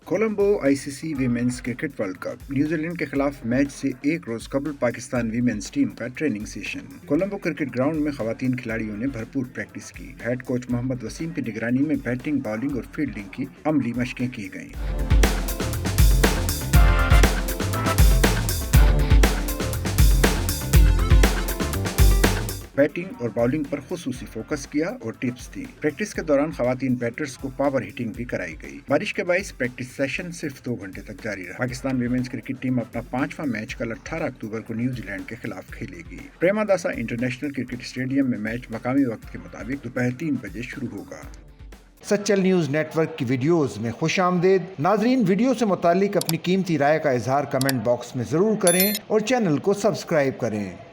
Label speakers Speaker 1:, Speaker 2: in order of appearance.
Speaker 1: Colombo ICC women's cricket world cup. New Zealand के खिलाफ match से एक रोज कबल पाकिस्तान वीमेंस टीम का training session. Colombo cricket ground में खवातीन खिलाड़ियों ने भरपूर प्रैक्टिस की। हेड कोच मोहम्मद वसीम की निगरानी में बैटिंग, बॉलिंग और फील्डिंग की अमली मशकें की गईं। बैटिंग और बॉलिंग पर खुसूसी फोकस किया और टिप्स दी। प्रैक्टिस के दौरान खवातीन बैटर्स को पावर हिटिंग भी कराई गई। बारिश के बायस प्रैक्टिस सेशन सिर्फ 2 घंटे तक जारी रहा। पाकिस्तान वीमेंस क्रिकेट टीम अपना 5वां मैच कल 18 अक्टूबर को न्यूजीलैंड के खिलाफ खेलेगी। प्रेमादासा इंटरनेशनल क्रिकेट स्टेडियम में मैच मकामी वक्त के मुताबिक दोपहर 3 बजे शुरू होगा।
Speaker 2: सच्चल न्यूज़ नेटवर्क की वीडियोस में खुश आमदेद। नाजरीन, वीडियो से मुतालिक अपनी कीमती राय का इजहार कमेंट बॉक्स में ज़रूर करें और चैनल को सब्सक्राइब करें।